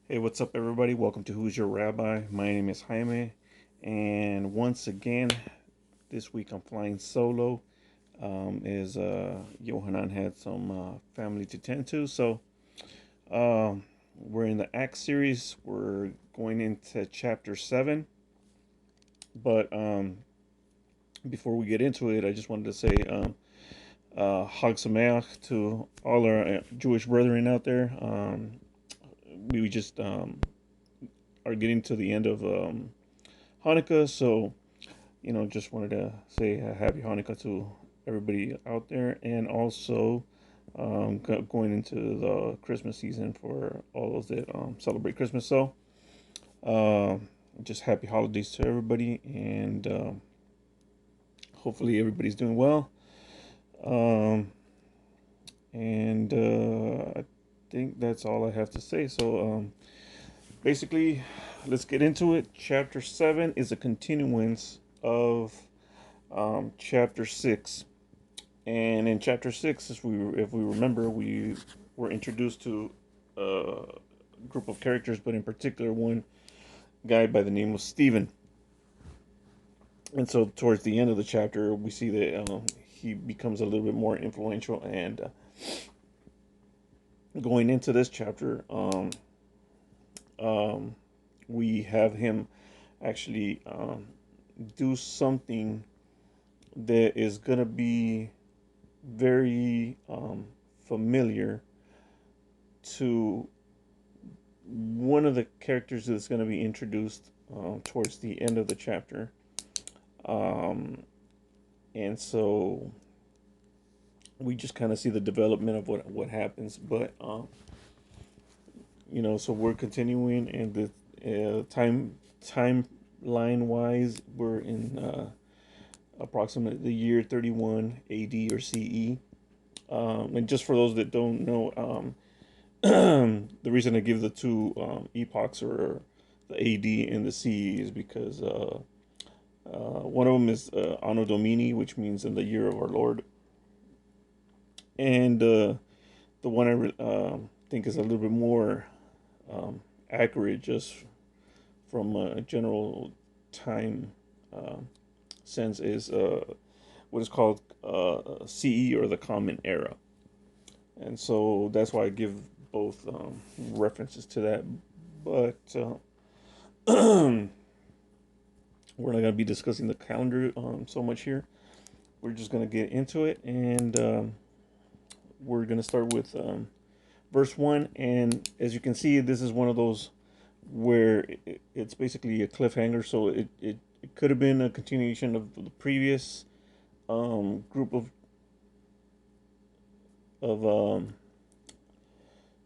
Hey, what's up, everybody? Welcome to Who's Your Rabbi? My name is Jaime, and once again, this week I'm flying solo. As Yohanan had some family to tend to, so we're in the Act series. We're going into chapter 7, but before we get into it, I just wanted to say Chag Sameach to all our Jewish brethren out there. We just are getting to the end of Hanukkah, so just wanted to say happy Hanukkah to everybody out there, and also going into the Christmas season for all those that celebrate Christmas. So, uh, just happy holidays to everybody, and hopefully everybody's doing well. Um, and I think that's all I have to say. So, basically, let's get into it. Chapter 7 is a continuance of chapter 6. And in chapter 6, if we remember, we were introduced to a group of characters, but in particular, one guy by the name of Stephen. And so, towards the end of the chapter, we see that he becomes a little bit more influential. And going into this chapter, um, we have him actually do something that is going to be very familiar to one of the characters that's going to be introduced towards the end of the chapter. Um, and so we just kind of see the development of what happens. But, so we're continuing, and the timeline wise, we're in approximately the year 31 AD or CE. And just for those that don't know, the reason I give the two epochs, or the AD and the CE, is because one of them is Anno Domini, which means in the year of our Lord, and the one I think is a little bit more accurate, just from a general time uh, sense, is what is called CE, or the Common Era. And so that's why I give both references to that. But we're not going to be discussing the calendar so much here. We're just going to get into it, and we're going to start with verse 1. And as you can see, this is one of those where it's basically a cliffhanger. So it could have been a continuation of the previous group of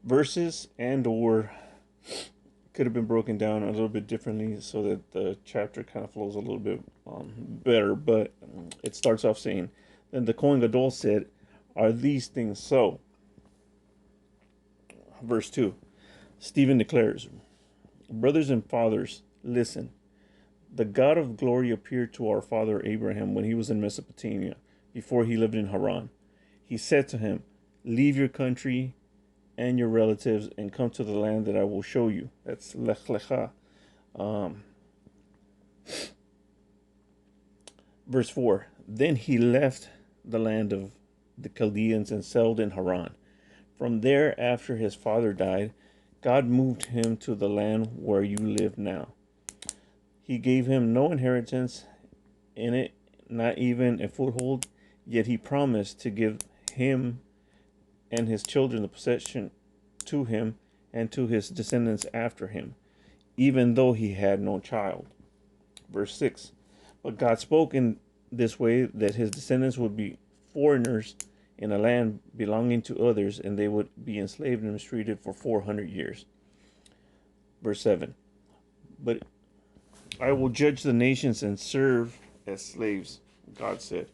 verses, and or could have been broken down a little bit differently so that the chapter kind of flows a little bit better. But it starts off saying, "Then the Kohen Gadol said, 'Are these things so?'" Verse 2, Stephen declares, "Brothers and fathers, listen. The God of glory appeared to our father Abraham when he was in Mesopotamia, before he lived in Haran. He said to him, 'Leave your country and your relatives and come to the land that I will show you.'" That's Lech Lecha. Um, Verse 4, "Then he left the land of the Chaldeans and settled in Haran. From there, after his father died, God moved him to the land where you live now. He gave him no inheritance in it, not even a foothold, yet he promised to give him and his children the possession, to him and to his descendants after him, even though he had no child." Verse 6, "But God spoke in this way, that his descendants would be foreigners in a land belonging to others, and they would be enslaved and mistreated for 400 years. Verse 7, "But I will judge the nations and serve as slaves," God said.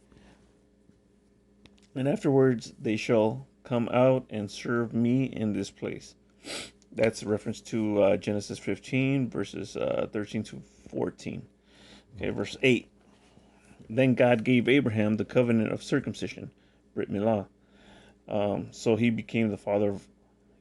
"And afterwards they shall come out and serve me in this place." That's a reference to Genesis 15, verses 13 to 14. Okay, verse 8. "Then God gave Abraham the covenant of circumcision, Brit Milah. So he became the father of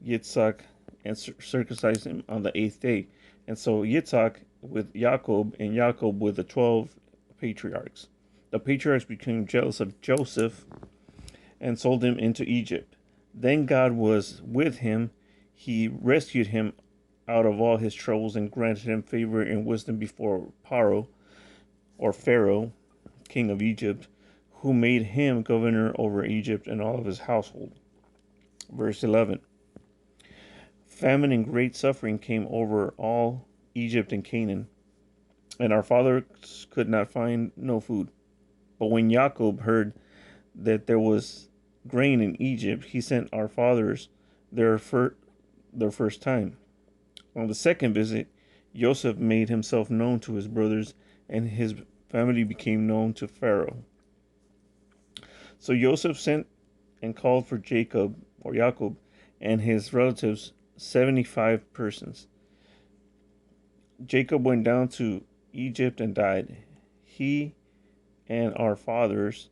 Yitzhak, and circumcised him on the 8th day. And so Yitzhak with Jacob, and Jacob with the 12 patriarchs. The patriarchs became jealous of Joseph and sold him into Egypt. Then God was with him. He rescued him out of all his troubles and granted him favor and wisdom before Paro, or Pharaoh, king of Egypt, who made him governor over Egypt and all of his household. Verse 11. Famine and great suffering came over all Egypt and Canaan, and our fathers could not find no food. But when Jacob heard that there was grain in Egypt, he sent our fathers there for their first time. On the second visit, Joseph made himself known to his brothers, and his family became known to Pharaoh. So Joseph sent and called for Jacob, and his relatives, 75 persons. Jacob went down to Egypt and died. He and our fathers.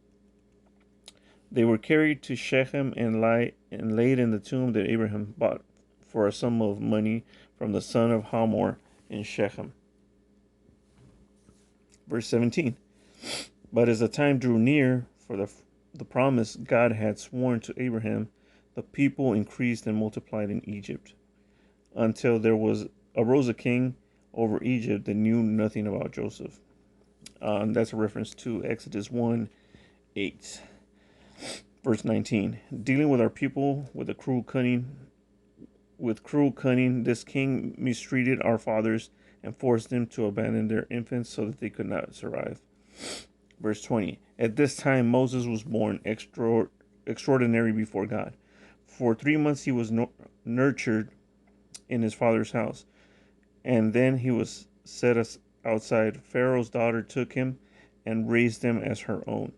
They were carried to Shechem and laid in the tomb that Abraham bought for a sum of money from the son of Hamor in Shechem. Verse 17. But as the time drew near for the promise God had sworn to Abraham, the people increased and multiplied in Egypt, until there arose a king over Egypt that knew nothing about Joseph. And that's a reference to Exodus 1:8. Verse 19. Dealing with our people with cruel cunning, this king mistreated our fathers and forced them to abandon their infants so that they could not survive. Verse 20. At this time Moses was born extraordinary before God. For 3 months he was nurtured in his father's house, and then he was set outside. Pharaoh's daughter took him and raised him as her own.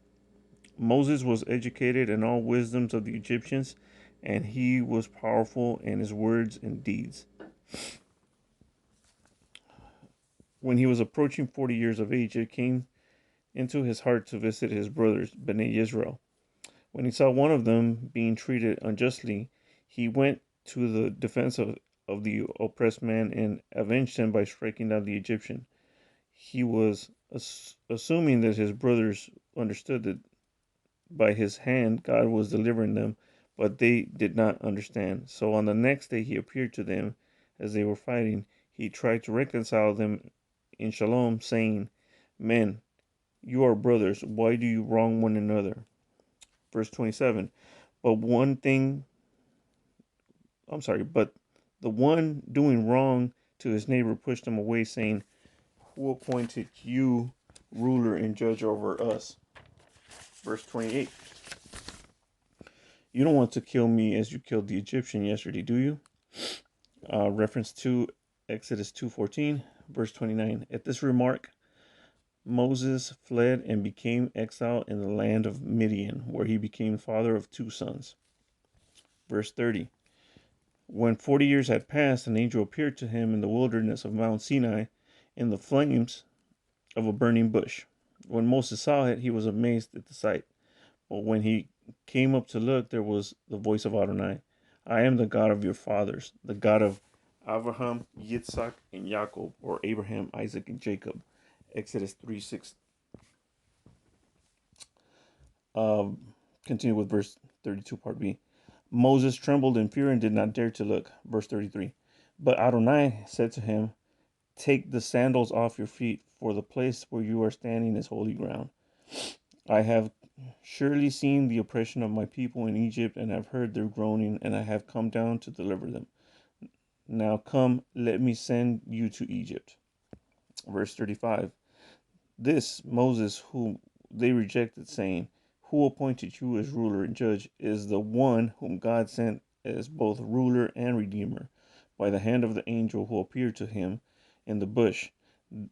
Moses was educated in all wisdoms of the Egyptians, and he was powerful in his words and deeds. When he was approaching 40 years of age, it came into his heart to visit his brothers, Bnei Israel. When he saw one of them being treated unjustly, he went to the defense of the oppressed man and avenged him by striking down the Egyptian. He was assuming that his brothers understood that by his hand God was delivering them, but they did not understand. So on the next day he appeared to them as they were fighting. He tried to reconcile them in shalom, saying, Men, you are brothers. Why do you wrong one another? Verse 27. But the one doing wrong to his neighbor pushed him away, saying, Who appointed you ruler and judge over us? Verse 28. You don't want to kill me as you killed the Egyptian yesterday, do you? Reference to Exodus 2:14, verse 29. At this remark, Moses fled and became exiled in the land of Midian, where he became father of 2 sons. Verse 30. When 40 years had passed, an angel appeared to him in the wilderness of Mount Sinai in the flames of a burning bush. When Moses saw it, he was amazed at the sight. But when he came up to look, there was the voice of Adonai. I am the God of your fathers, the God of Abraham, Yitzhak, and Jacob, or Abraham, Isaac, and Jacob. Exodus 3:6. Continue with verse 32, part B. Moses trembled in fear and did not dare to look. Verse 33. But Adonai said to him, Take the sandals off your feet, for the place where you are standing is holy ground. I have surely seen the oppression of my people in Egypt, and have heard their groaning, and I have come down to deliver them. Now come, let me send you to Egypt. Verse 35. This Moses, whom they rejected, saying, Who appointed you as ruler and judge, is the one whom God sent as both ruler and redeemer, by the hand of the angel who appeared to him in the bush.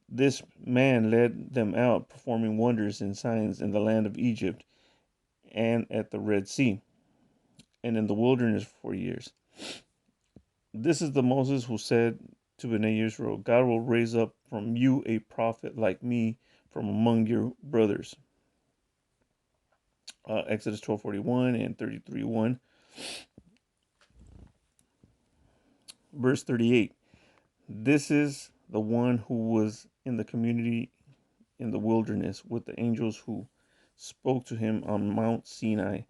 This man led them out, performing wonders and signs in the land of Egypt and at the Red Sea, and in the wilderness for 40 years. This is the Moses who said to Bnei Israel, God will raise up from you a prophet like me from among your brothers. Exodus 12:41 and 33:1. Verse 38. This is the one who was in the community in the wilderness with the angels who spoke to him on Mount Sinai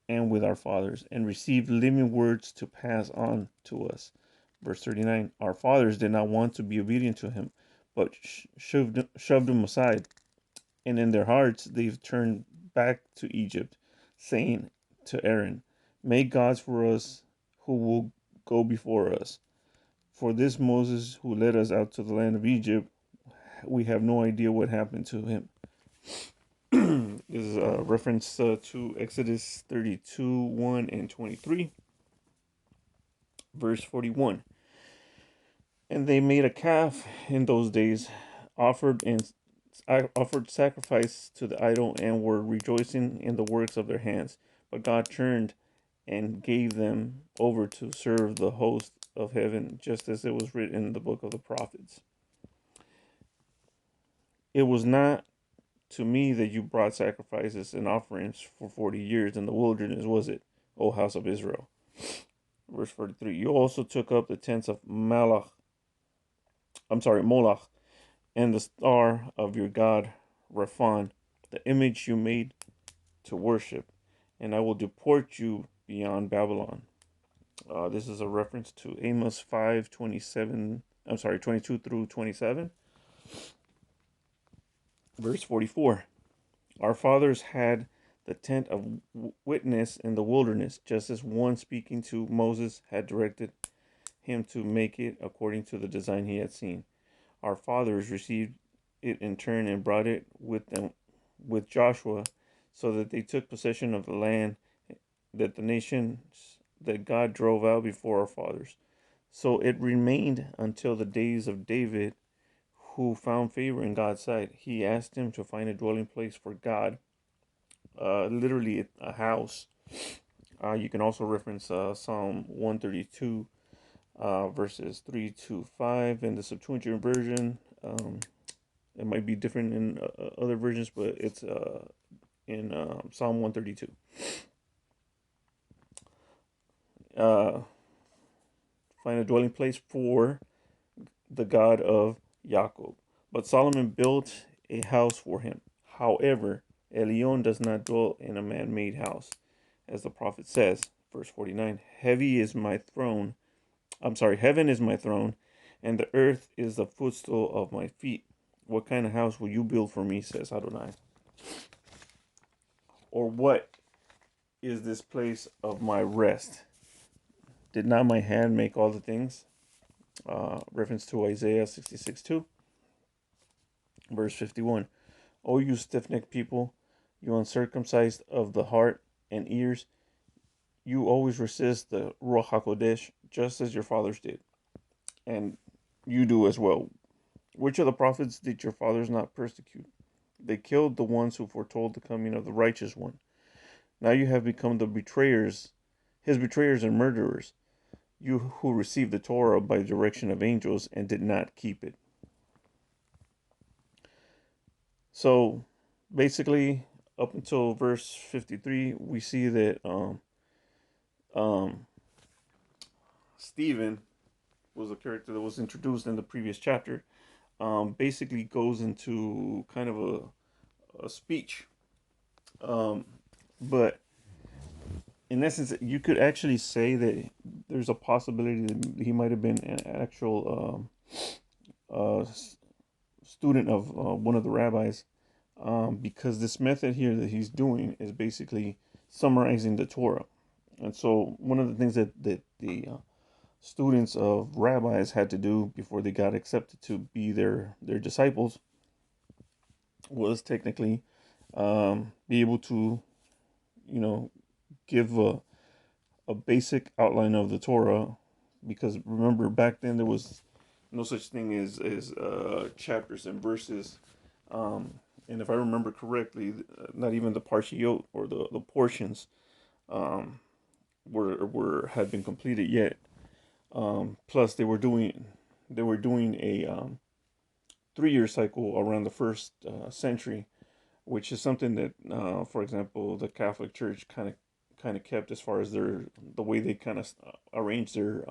and with our fathers, and received living words to pass on to us. Verse 39. Our fathers did not want to be obedient to him, but shoved him aside, and in their hearts they've turned back to Egypt, saying to Aaron, make gods for us who will go before us. For this Moses who led us out to the land of Egypt, we have no idea what happened to him. This is a reference to Exodus 32, 1 and 23. Verse 41. And they made a calf in those days, offered sacrifice to the idol, and were rejoicing in the works of their hands. But God turned and gave them over to serve the host of heaven, just as it was written in the book of the prophets. It was not to me that you brought sacrifices and offerings for 40 years in the wilderness, was it, O house of Israel? Verse 43. You also took up the tents of Moloch, and the star of your god Raphan, the image you made to worship, and I will deport you beyond Babylon. This is a reference to Amos 22 through 27. Verse 44. Our fathers had the tent of witness in the wilderness, just as one speaking to Moses had directed him to make it according to the design he had seen. Our fathers received it in turn and brought it with them with Joshua, so that they took possession of the land that the nations that God drove out before our fathers. So it remained until the days of David, who found favor in God's sight. He asked him to find a dwelling place for God, literally a house. You can also reference Psalm 132, verses 3 to 5 in the Septuagint version. It might be different in other versions, but it's in Psalm 132. Find a dwelling place for the God of Jacob. But Solomon built a house for him. However, Elion does not dwell in a man-made house, as the prophet says, verse 49. Heaven is my throne, and the earth is the footstool of my feet. What kind of house will you build for me, says Adonai? Or what is this place of my rest? Did not my hand make all the things? Reference to Isaiah 66:2. Verse 51. O you stiff-necked people, you uncircumcised of the heart and ears, you always resist the Ruach HaKodesh, just as your fathers did. And you do as well. Which of the prophets did your fathers not persecute? They killed the ones who foretold the coming of the righteous one. Now you have become his betrayers and murderers, you who received the Torah by direction of angels and did not keep it. So basically, up until verse 53, we see that Stephen was a character that was introduced in the previous chapter. Basically goes into kind of a speech. But in essence, you could actually say that there's a possibility that he might have been an actual student of one of the rabbis, because this method here that he's doing is basically summarizing the Torah. And so one of the things that the students of rabbis had to do before they got accepted to be their disciples was technically be able to, give a basic outline of the Torah, because remember back then there was no such thing as chapters and verses, and if I remember correctly, not even the parshiot or the portions had been completed yet. Plus, they were doing a 3-year cycle around the first century, which is something that, for example, the Catholic Church kind of kept as far as the way they kind of arranged their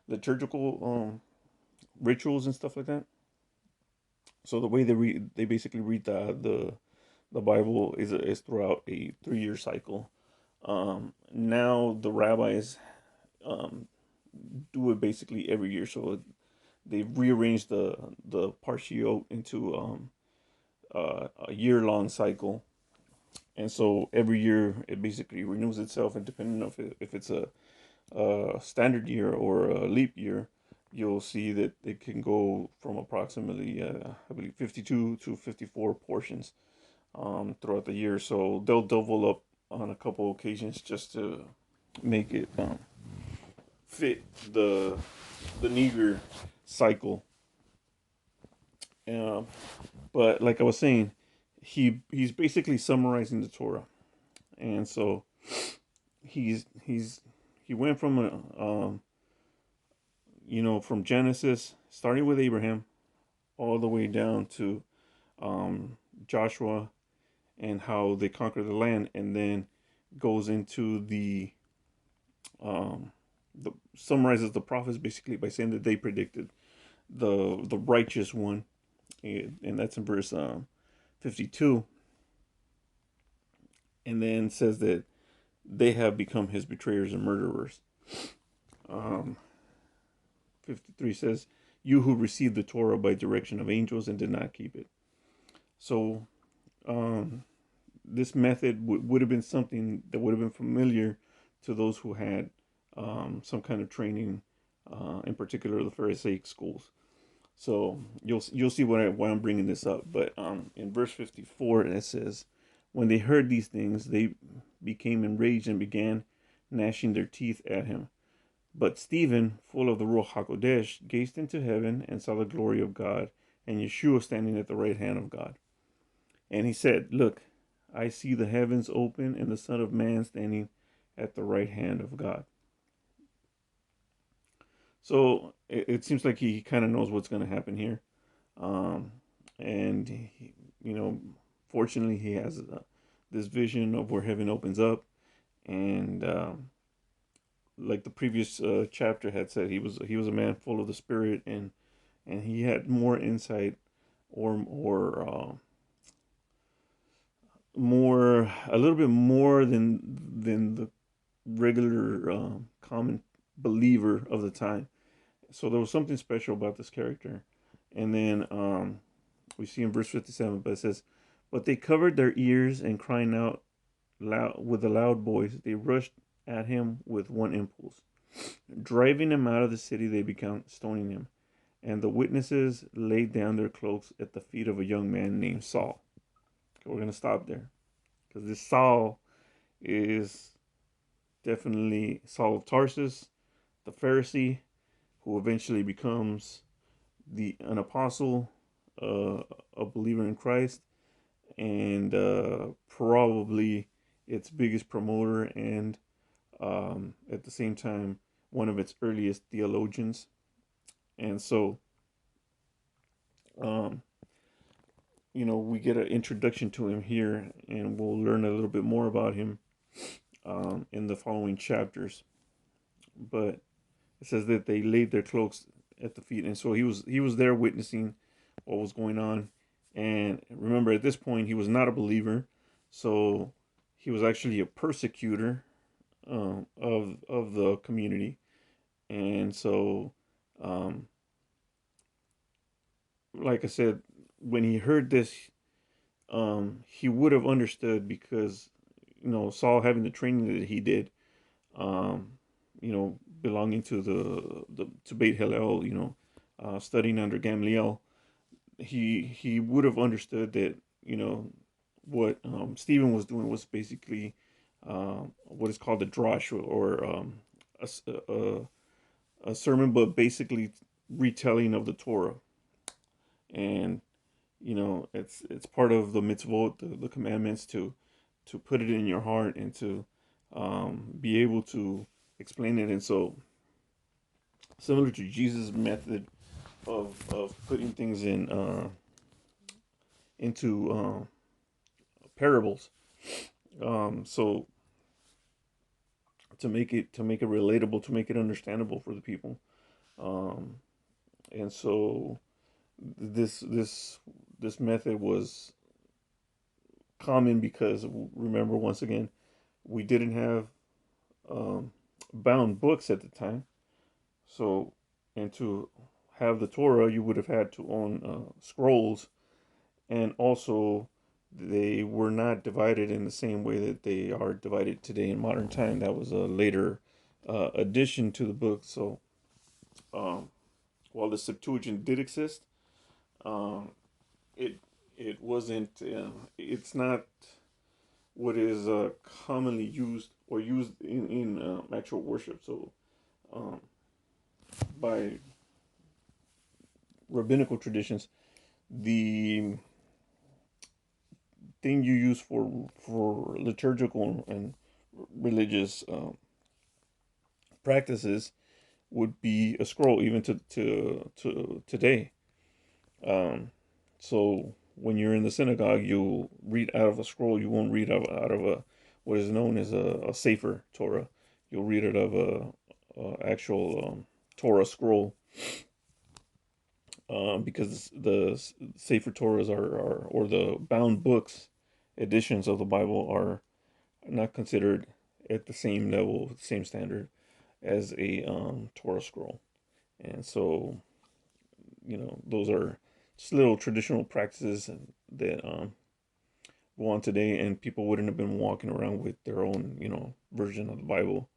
liturgical rituals and stuff like that. So the way they basically read the Bible is throughout a 3 year cycle. Now the rabbis um, do it basically every year. So they've rearranged the Parshiot into a year long cycle, and so every year it basically renews itself. And depending on if it's a standard year or a leap year, you'll see that it can go from approximately I believe 52 to 54 portions throughout the year. So they'll double up on a couple occasions just to make it fit the Neger cycle. Um, but like I was saying, he's basically summarizing the Torah, and so he went from from Genesis, starting with Abraham, all the way down to um, Joshua and how they conquered the land, and then goes into um, the summarizes the prophets basically by saying that they predicted the righteous one, and that's in verse 52, and then says that they have become his betrayers and murderers. Um, 53 says, "You who received the Torah by direction of angels and did not keep it." So um, this method would have been something that would have been familiar to those who had some kind of training, in particular the Pharisaic schools. So you'll see why I'm bringing this up. But in verse 54 it says, "When they heard these things, they became enraged and began gnashing their teeth at him. But Stephen, full of the Ruach HaKodesh, gazed into heaven and saw the glory of God and Yeshua standing at the right hand of God. And he said, 'Look, I see the heavens open and the Son of Man standing at the right hand of God.'" So it seems like he kind of knows what's going to happen here. Um, and, you know, fortunately, he has this vision of where heaven opens up. And like the previous chapter had said, he was a man full of the Spirit, and he had more insight or more a little bit more than the regular common believer of the time. So there was something special about this character. And then we see in verse 57, but it says, "But they covered their ears and crying out loud with a loud voice, they rushed at him with one impulse. Driving him out of the city, they began stoning him. And the witnesses laid down their cloaks at the feet of a young man named Saul." Okay, we're going to stop there because this Saul is definitely Saul of Tarsus, the Pharisee, who eventually becomes an apostle, uh, a believer in Christ, and probably its biggest promoter, and at the same time one of its earliest theologians. And so, um, we get an introduction to him here, and we'll learn a little bit more about him in the following chapters. But it says that they laid their cloaks at the feet, and so he was there witnessing what was going on. And remember, at this point, he was not a believer, so he was actually a persecutor of the community. And so, um, like I said, when he heard this, he would have understood because Saul having the training that he did, um, belonging to the to Beit Hillel, studying under Gamliel, he would have understood that what Stephen was doing was basically what is called a drosh, or a, a sermon, but basically retelling of the Torah. And it's part of the mitzvot, the commandments, to put it in your heart and to be able to explain it. And so, similar to Jesus' method of putting things into parables, so to make it relatable, to make it understandable for the people. And so this method was common because, remember, once again, we didn't have um, bound books at the time. So, and to have the Torah, you would have had to own scrolls, and also they were not divided in the same way that they are divided today in modern time. That was a later addition to the book. So, um, while the Septuagint did exist, um, it it wasn't. It's not what is commonly used or used in actual worship. So, um, by rabbinical traditions, the thing you use for liturgical and religious practices would be a scroll, even to today. Um, so when you're in the synagogue, you read out of a scroll. You won't read out of a what is known as a Sefer Torah. You'll read it of a actual Torah scroll, because the Sefer Torahs are or the bound books editions of the Bible are not considered at the same level, same standard as a Torah scroll. And so, those are just little traditional practices that go on today, and people wouldn't have been walking around with their own, version of the Bible,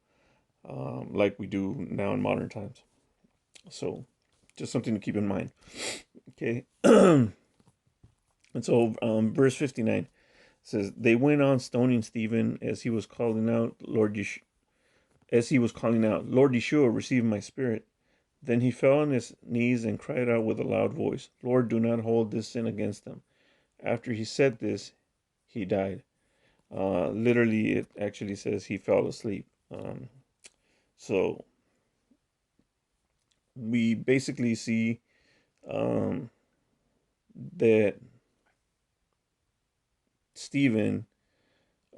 like we do now in modern times. So, just something to keep in mind. Okay. And so, verse 59 says, "They went on stoning Stephen as he was calling out, Lord Yeshua, receive my spirit. Then he fell on his knees and cried out with a loud voice, Lord, do not hold this sin against them. After he said this, he died." Literally, it actually says he fell asleep. So we basically see um, that Stephen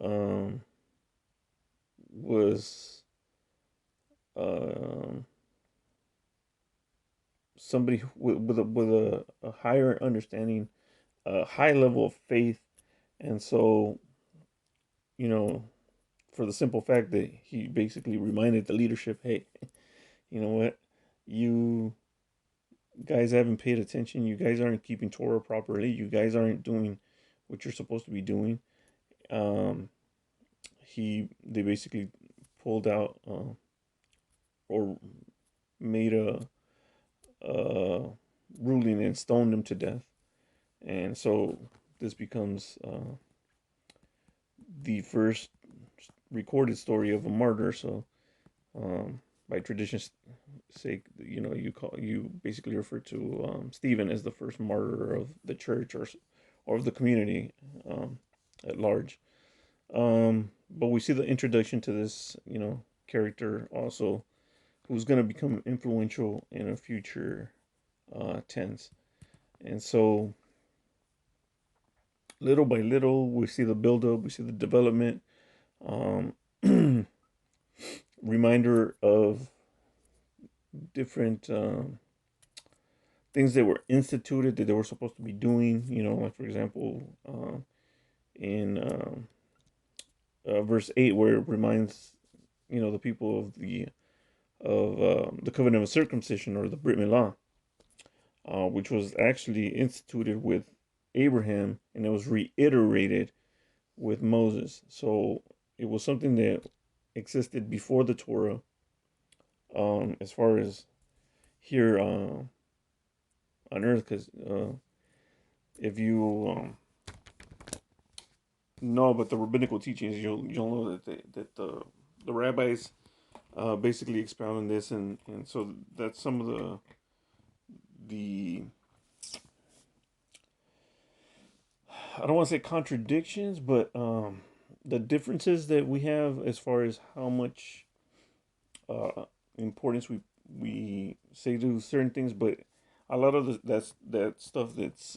um, was um, somebody with a higher understanding, a high level of faith, and so you know, for the simple fact that he basically reminded the leadership, hey, you know what, you guys haven't paid attention. You guys aren't keeping Torah properly. You guys aren't doing what you're supposed to be doing. Um, they basically pulled out or made a ruling and stoned him to death. And so this becomes the first recorded story of a martyr. So by tradition's sake, you basically refer to Stephen as the first martyr of the church or of the community at large. But we see the introduction to this, character also, who's going to become influential in a future tense. And so, little by little, we see the buildup, we see the development. Um, Reminder of different things that were instituted that they were supposed to be doing. Like for example, in verse 8, where it reminds the people of the covenant of circumcision, or the Brit Milah, which was actually instituted with Abraham, and it was reiterated with Moses. So it was something that existed before the Torah, as far as here on earth, because if you know about the rabbinical teachings, you'll know that the rabbis basically expound on this, and so that's some of the I don't want to say contradictions, but the differences that we have as far as how much importance we say to certain things, but a lot of that stuff that's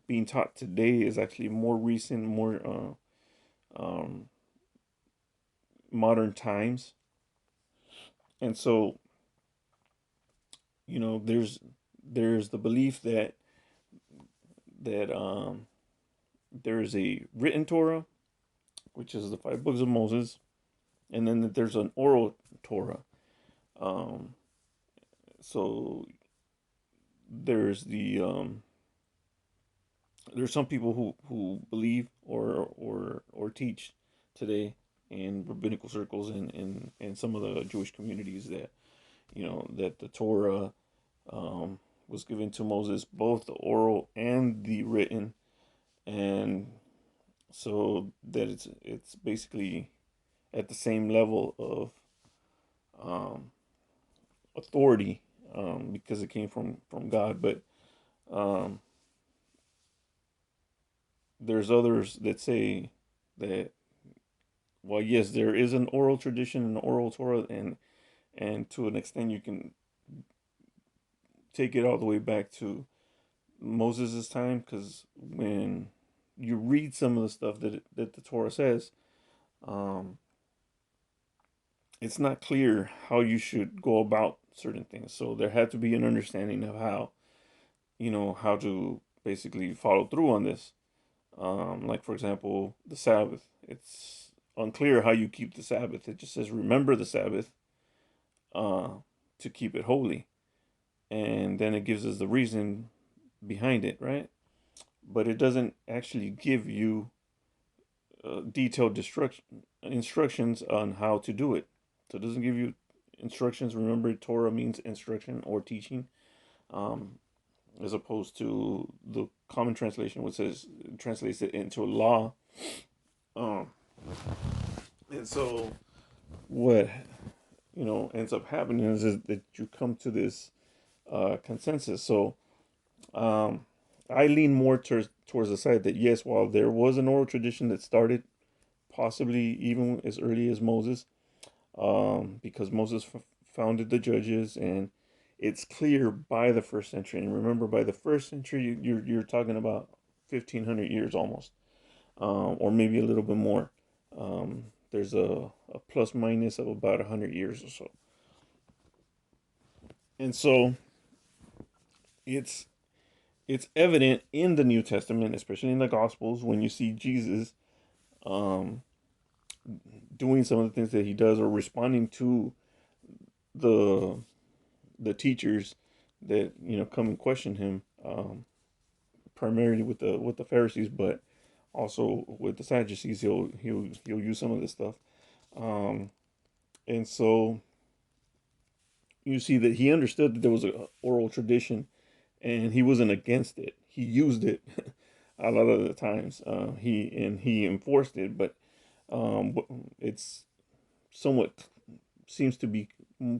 being taught today is actually more recent, more modern times, and so there's there's the belief that there is a written Torah, which is the 5 books of Moses, and then that there's an oral Torah. Um, so there's there's some people who believe or teach today in rabbinical circles and some of the Jewish communities that that the Torah was given to Moses, both the oral and the written, and so that it's basically at the same level of um, authority, because it came from God. But um, there's others that say that, well, yes, there is an oral tradition and an oral Torah, and to an extent you can take it all the way back to Moses' time, because when you read some of the stuff that the Torah says, um, it's not clear how you should go about certain things. So there had to be an understanding of how to basically follow through on this. Like, for example, the Sabbath. It's unclear how you keep the Sabbath. It just says remember the Sabbath, uh, to keep it holy, and then it gives us the reason behind it, right? But it doesn't actually give you detailed instructions on how to do it. So it doesn't give you instructions. Remember, Torah means instruction or teaching, um, as opposed to the common translation, which says translates it into law. Um, and so what ends up happening is that you come to this consensus. So um, I lean more towards the side that, yes, while there was an oral tradition that started possibly even as early as Moses, because Moses founded the judges, and it's clear by the first century. And remember, by the first century, you're talking about 1,500 years almost, or maybe a little bit more. There's a plus minus of about 100 years or so, and so it's it's evident in the New Testament, especially in the Gospels, when you see Jesus um, doing some of the things that he does, or responding to the the teachers that come and question him, primarily with the Pharisees, but also with the Sadducees. He'll use some of this stuff, um, and so you see that he understood that there was a oral tradition, and he wasn't against it. He used it a lot of the times. He enforced it, but um, it's somewhat seems to be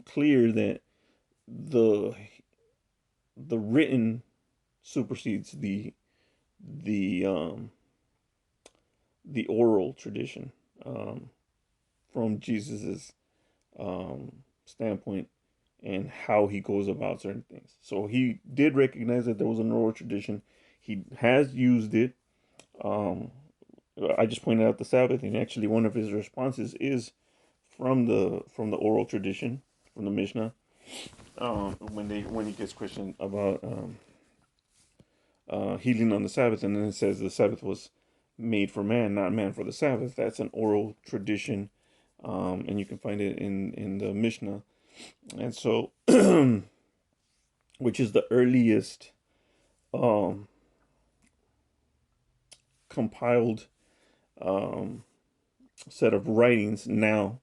clear that the the written supersedes the um, the oral tradition, um, from Jesus's standpoint, and how he goes about certain things. So he did recognize that there was an oral tradition. He has used it. Um, I just pointed out the Sabbath, and actually one of his responses is from the oral tradition, from the Mishnah. When he gets questioned about healing on the Sabbath, and then it says the Sabbath was made for man, not man for the Sabbath. That's an oral tradition, and you can find it in the Mishnah. And so, which is the earliest um, compiled um, set of writings now,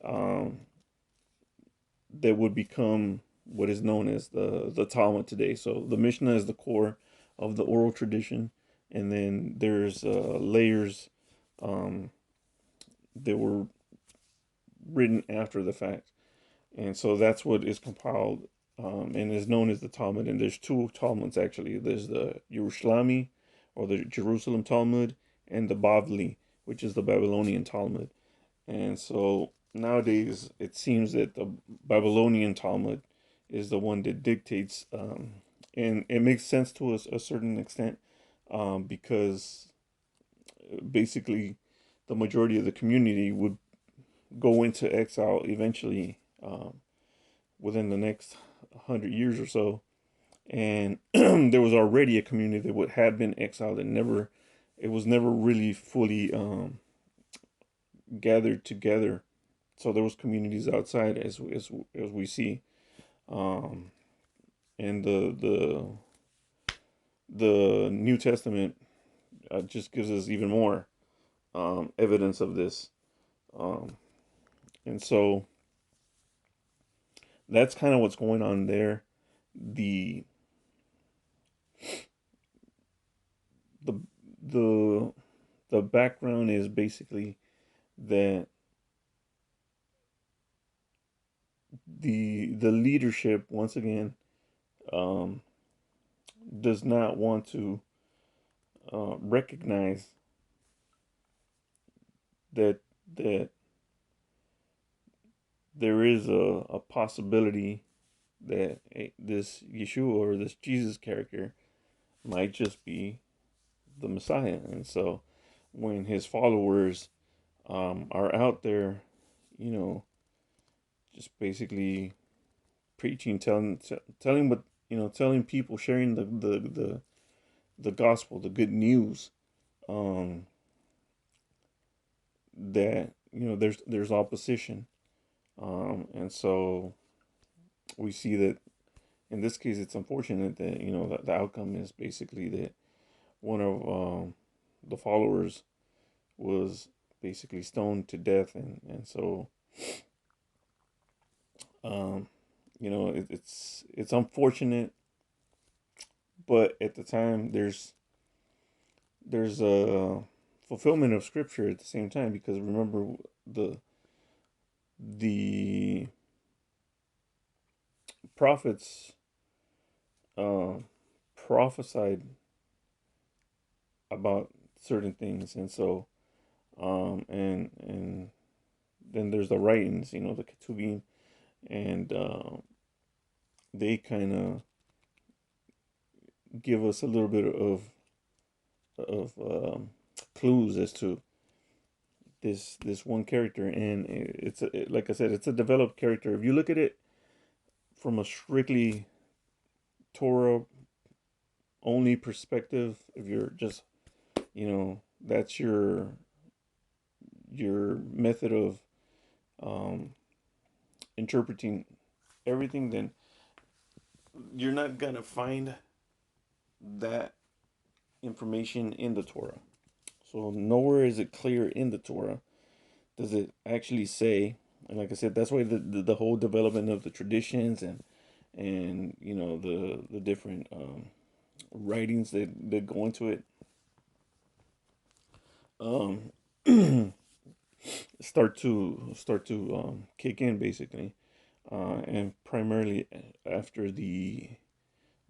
um, that would become what is known as the Talmud today. So the Mishnah is the core of the oral tradition, and then there's layers um, that were written after the fact, and so that's what is compiled, and is known as the Talmud. And there's two Talmuds actually. There's the Yerushalmi, or the Jerusalem Talmud, and the Bavli, which is the Babylonian Talmud. And so nowadays it seems that the Babylonian Talmud is the one that dictates, and it makes sense to a certain extent, because basically the majority of the community would go into exile eventually, within the next 100 years or so. and there was already a community that had been exiled and it was never really fully gathered together. So there was communities outside, as we see, um, and the New Testament just gives us even more evidence of this. Um, and so that's kind of what's going on there. The the the the background is basically that the leadership once again um, does not want to recognize that that there is a possibility that this Yeshua or this Jesus character might just be the Messiah. And so when his followers are out there, you know, just basically preaching, telling what, telling people, sharing the gospel, the good news, um, that there's opposition, and so we see that in this case it's unfortunate that that the outcome is basically that one of the followers was basically stoned to death, and so um, it's unfortunate, but at the time there's a fulfillment of scripture at the same time, because remember the prophets uh, prophesied about certain things, and so and then there's the writings, the Ketuvim, and they kind of give us a little bit of clues as to this one character, and like I said, it's a developed character. If you look at it from a strictly Torah only perspective, if you're just that's your method of um, interpreting everything, then you're not gonna find that information in the Torah. So nowhere is it clear in the Torah does it actually say, and like I said, that's why the whole development of the traditions and the different writings that go into it um, start to kick in, basically, and primarily after the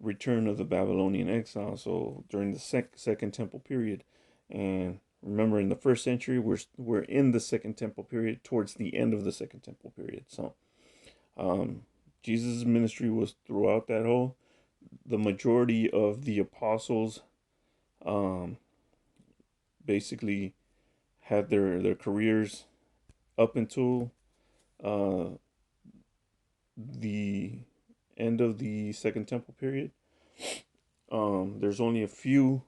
return of the Babylonian exile. So during the second temple period, and remember, in the first century, we're in the second temple period, towards the end of the second temple period. So um, Jesus' ministry was throughout that whole. The majority of the apostles um, basically had their careers up until uh, the end of the second temple period. There's only a few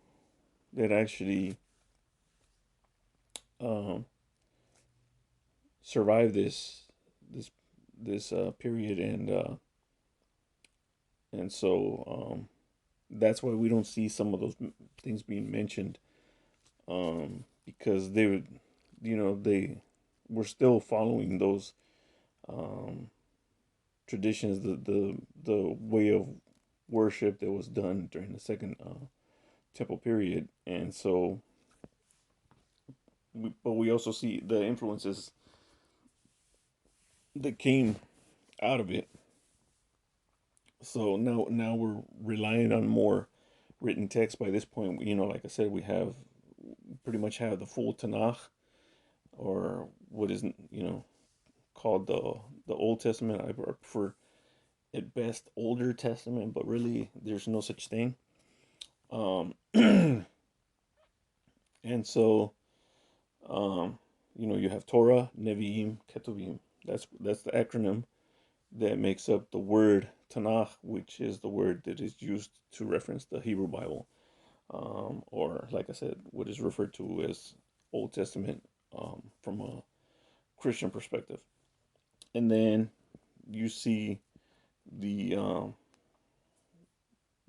that actually um, survived this this period, and so that's why we don't see some of those things being mentioned, because they would, they were still following those um, traditions, the way of worship that was done during the second temple period, and so but we also see the influences that came out of it. So now we're relying on more written text by this point. Like I said, we have pretty much have the full Tanakh, or what is called the Old Testament. I prefer at best Older Testament, but really there's no such thing. And so you have Torah, Nevi'im, Ketuvim. That's the acronym. that makes up the word Tanakh, which is the word that is used to reference the Hebrew Bible, or like I said, what is referred to as Old Testament from a Christian perspective. And then you see the um,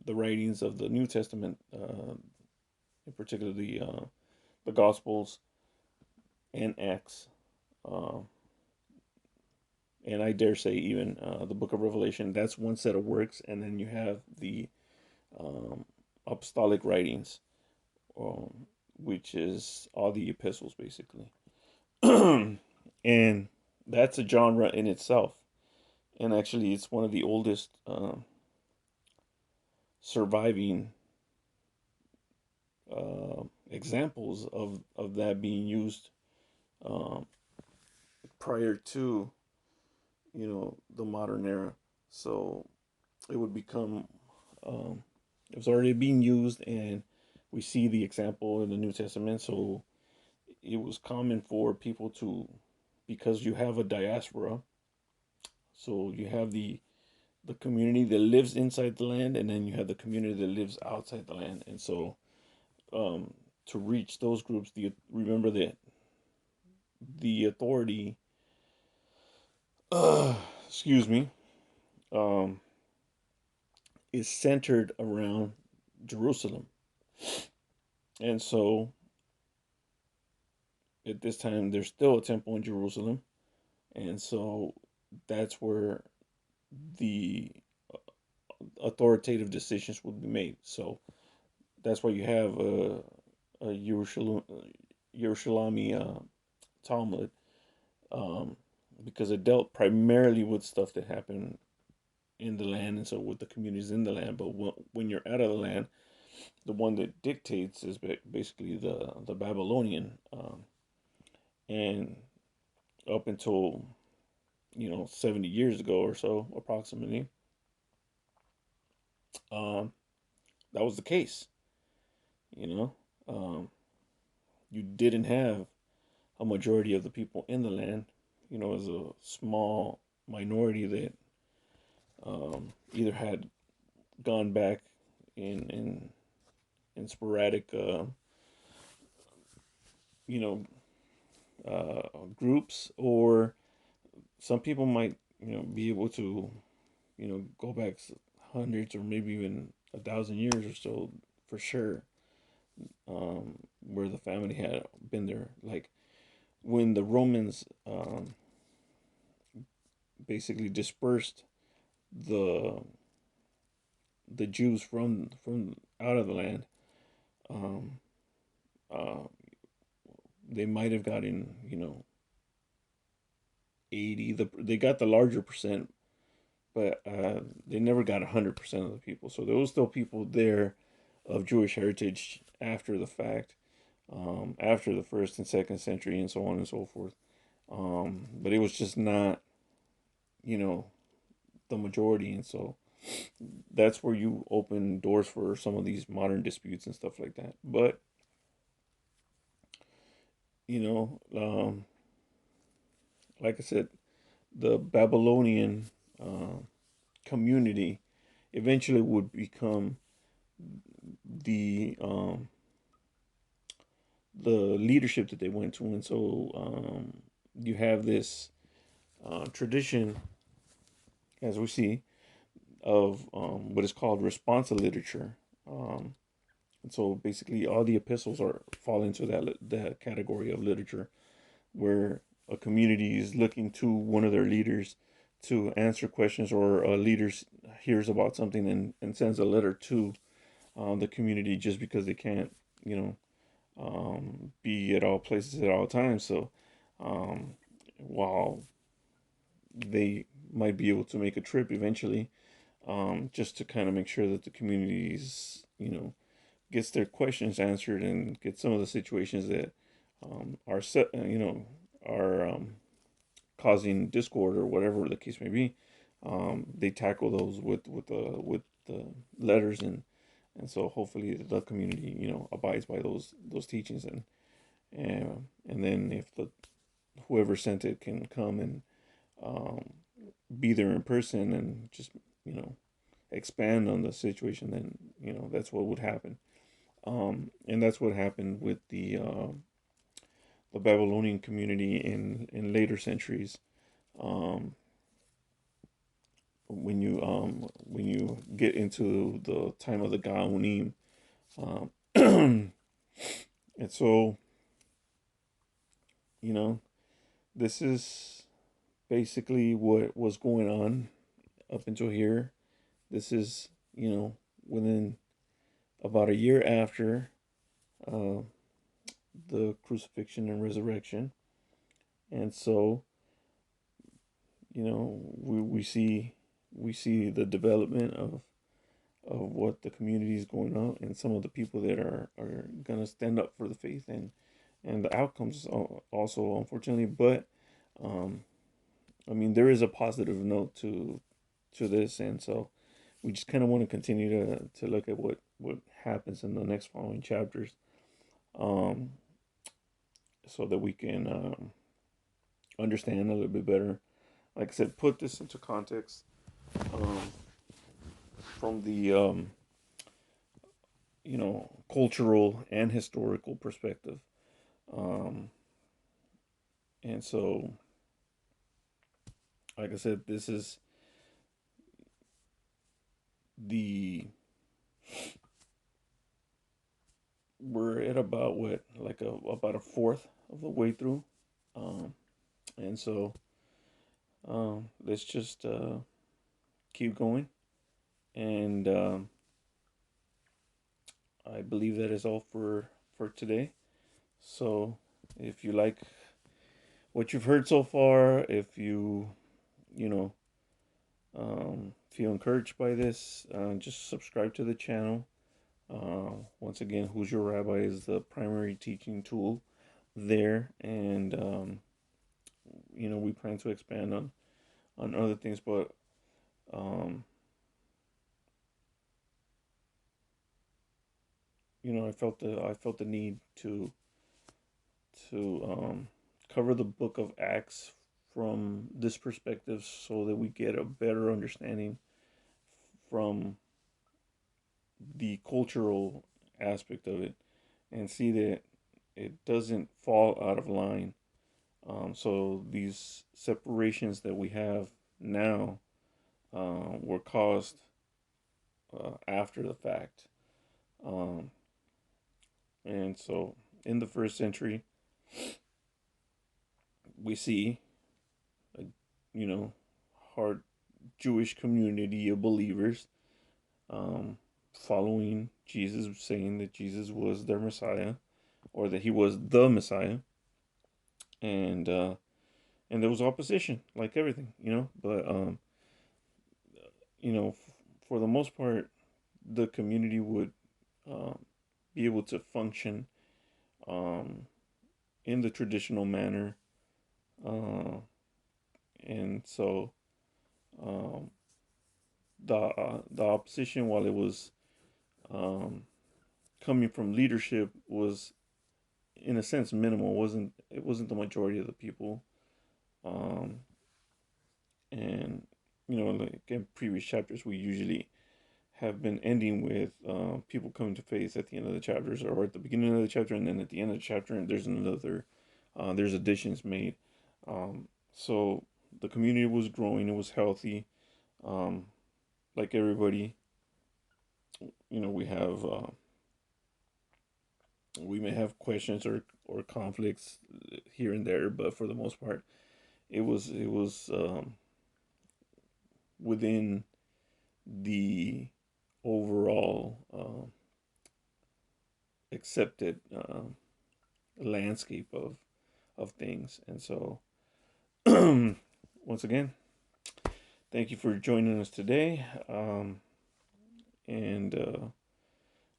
the writings of the New Testament, in particular the Gospels and Acts, uh, and I dare say even the Book of Revelation. That's one set of works, and then you have the um, apostolic writings, which is all the epistles basically, and that's a genre in itself. And actually, it's one of the oldest surviving examples of that being used um, prior to the modern era. So it would become it was already being used, and we see the example in the New Testament. So it was common for people to, because you have a diaspora, so you have the community that lives inside the land, and then you have the community that lives outside the land. And so um, to reach those groups, remember that the authority, uh, excuse me, um, is centered around Jerusalem. And so at this time, there's still a temple in Jerusalem. And so that's where the authoritative decisions would be made. So that's why you have a Yerushalmi Talmud, um, because it dealt primarily with stuff that happened in the land, and so with the communities in the land. But when you're out of the land, the one that dictates is basically the Babylonian, and up until 70 years ago or so, approximately, um, that was the case. You know, um, you didn't have a majority of the people in the land. It was a small minority that either had gone back in sporadic, you know, groups, or some people might, be able to, go back hundreds or maybe even 1,000 years or so for sure, where the family had been there. Like when the Romans basically dispersed the Jews from out of the land, um, uh, they might have gotten 80. They got the larger percent, but they never got 100% of the people. So there was still people there of Jewish heritage after the fact, after the first and second century, and so on and so forth. But it was just not, you know, the majority, and so that's where you open doors for some of these modern disputes and stuff like that. But you know, like I said, the Babylonian uh, community eventually would become the the leadership that they went to, and so you have this tradition, as we see, of what is called responsa literature. Um, and so basically, all the epistles are fall into that category of literature, where a community is looking to one of their leaders to answer questions, or a leader hears about something and sends a letter to the community, just because they can't, you know, be at all places at all times. So um, while they might be able to make a trip eventually, just to kind of make sure that the communities, gets their questions answered, and get some of the situations that are set, are causing discord or whatever the case may be. They tackle those with the letters, and so hopefully the community abides by those teachings, and then if the whoever sent it can come and um, be there in person and just, you know, expand on the situation, then, you know, that's what would happen. And that's what happened with the Babylonian community in later centuries. Um, when you get into the time of the Gaonim, um, and so, you know, this is basically what was going on up until here. This is, you know, within about a year after uh, the crucifixion and resurrection. And so, you know, we see the development of what the community is going on, and some of the people that are gonna stand up for the faith, and the outcomes also, unfortunately. But um, I mean, there is a positive note to this, and so we just kind of want to continue to look at what happens in the next following chapters, um, so that we can understand a little bit better. Like I said, put this into context, um, from the cultural and historical perspective, um, and so, like I said, this is the we're at about what, like about a fourth of the way through, um, and so let's just keep going, and I believe that is all for today. So if you like what you've heard so far, if you know feel encouraged by this, just subscribe to the channel. Once again, Who's Your Rabbi is the primary teaching tool there, and we plan to expand on other things, but um, I felt the need to cover the book of Acts from this perspective, so that we get a better understanding from the cultural aspect of it, and see that it doesn't fall out of line. So these separations that we have now were caused after the fact. Um, and so in the first century, we see a, you know, hard Jewish community of believers um, following Jesus, saying that Jesus was their Messiah, or that he was the Messiah, and there was opposition, like everything, But for the most part, the community would um, be able to function um, in the traditional manner, uh, and so um, the opposition, while it was um, coming from leadership, was in a sense minimal. It wasn't the majority of the people, um, and like in previous chapters, we usually have been ending with people coming to faith at the end of the chapters, or at the beginning of the chapter, and then at the end of the chapter, and there's additions made. So the community was growing, it was healthy. Um, like everybody, we may have questions or conflicts here and there, but for the most part, it was within the overall accepted landscape of things. And so, once again, thank you for joining us today. And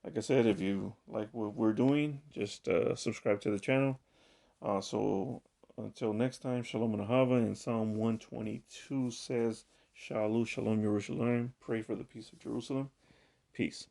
like I said, if you like what we're doing, just subscribe to the channel. So until next time, Shalom and Ahava. And Psalm 122 says, Shalom, Shalom, Yerushalayim. Pray for the peace of Jerusalem. Peace.